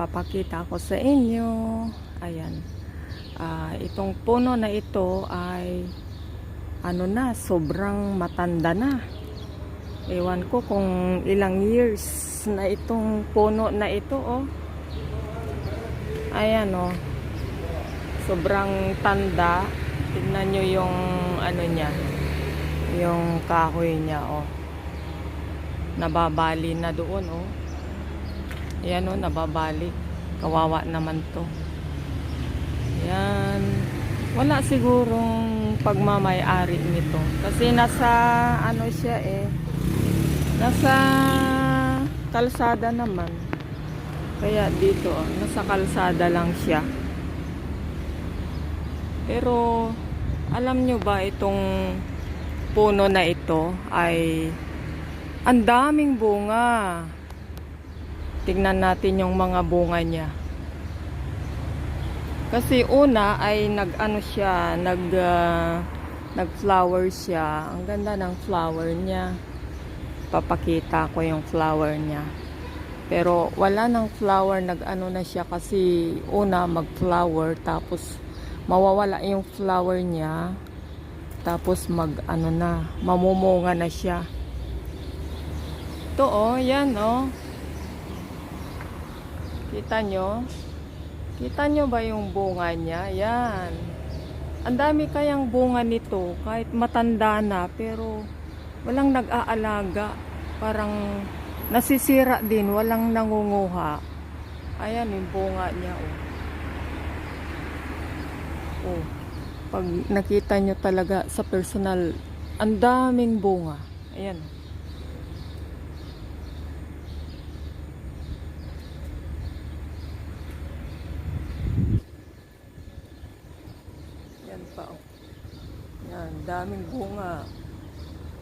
ipapakita ko sa inyo. Ayan. Itong puno na ito ay ano na, sobrang matanda na. Ewan ko kung ilang years na itong puno na ito, oh. Ayan, oh. Sobrang tanda. Tignan nyo yung ano niya, yung kahoy niya, oh. Nababali na doon, oh. Ayan, oh, nababali. Kawawa naman to. Ayan. Wala sigurong pagmamay-ari nito. Kasi nasa, ano siya eh, nasa kalsada naman. Kaya dito, oh, nasa kalsada lang siya. Pero, alam nyo ba itong puno na ito ay ang daming bunga. Tignan natin yung mga bunga niya. Kasi una ay nag-ano siya, nag-flower siya. Ang ganda ng flower niya. Papakita ko yung flower niya. Pero wala nang flower, nag-ano na siya kasi una mag-flower tapos mawawala yung flower niya. Tapos mag-ano na, mamumunga na siya. Ito, oh, yan, oh. Kita nyo? Kita nyo ba yung bunga niya? Yan. Ang dami kayang bunga nito. Kahit matanda na. Pero walang nag-aalaga. Parang nasisira din. Walang nangunguha. Ayan yung bunga niya. Oh. Pag nakita nyo talaga sa personal, ang daming bunga. Ayan. Yan, daming bunga.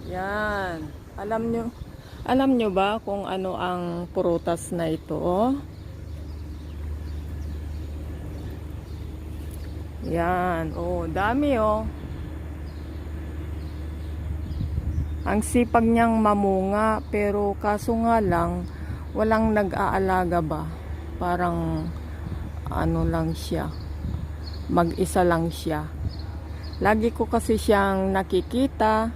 Yan. Alam nyo ba kung ano ang prutas na ito, oh? Yan, oh, dami, oh. Ang sipag niyang mamunga, pero kaso nga lang, walang nag-aalaga ba? Parang, ano lang siya. Mag-isa lang siya. Lagi ko kasi siyang nakikita,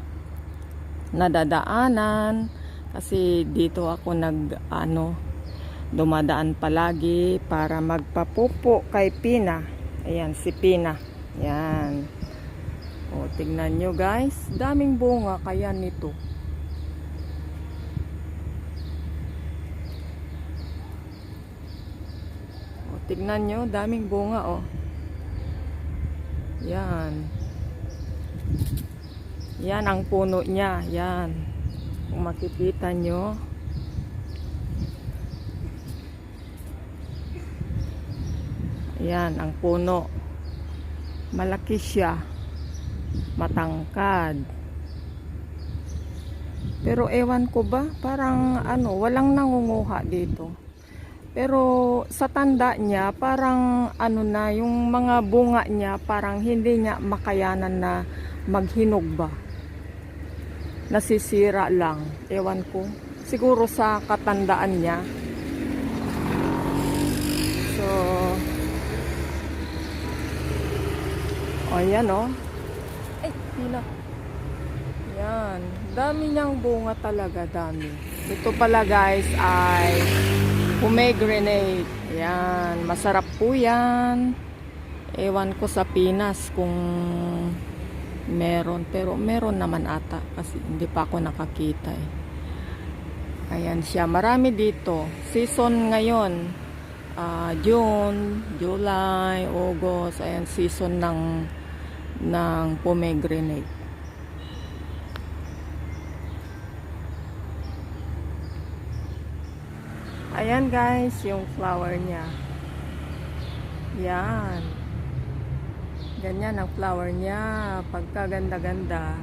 nadadaanan, kasi dito ako dumadaan palagi para magpapupo kay Pina. Ayan, si Pina. Ayan. O, tignan nyo guys, daming bunga kaya nito. O, tignan nyo, daming bunga, oh. Yan. Yan ang puno niya. Yan. Kung makikita nyo. Yan ang puno. Malaki siya. Matangkad. Pero ewan ko ba, parang ano, walang nangunguha dito. Pero sa tanda niya, parang ano na, yung mga bunga niya, parang hindi niya makayanan na maghinog ba. Nasisira lang. Ewan ko. Siguro sa katandaan niya. So, o yan, o. Ay, hila. Yan. Dami niyang bunga talaga, dami. Ito pala guys ay pomegranate. Yan. Masarap po yan. Ewan ko sa Pinas kung meron. Pero meron naman ata. Kasi hindi pa ako nakakita eh. Ayan siya. Marami dito. Season ngayon. June, July, August. Ayan, season ng pomegranate. Ayan guys, yung flower niya. Yan. Ganyan ang flower niya. Pagkaganda-ganda.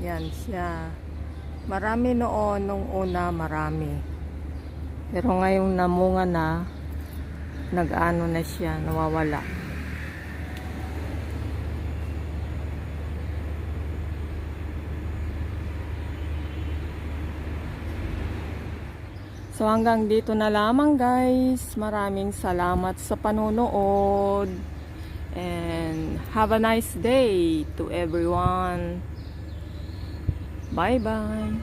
Yan siya. Marami noon, nung una marami. Pero ngayong namunga na, nag-ano na siya, nawawala. So hanggang dito na lamang guys. Maraming salamat sa panonood. And have a nice day to everyone. Bye bye.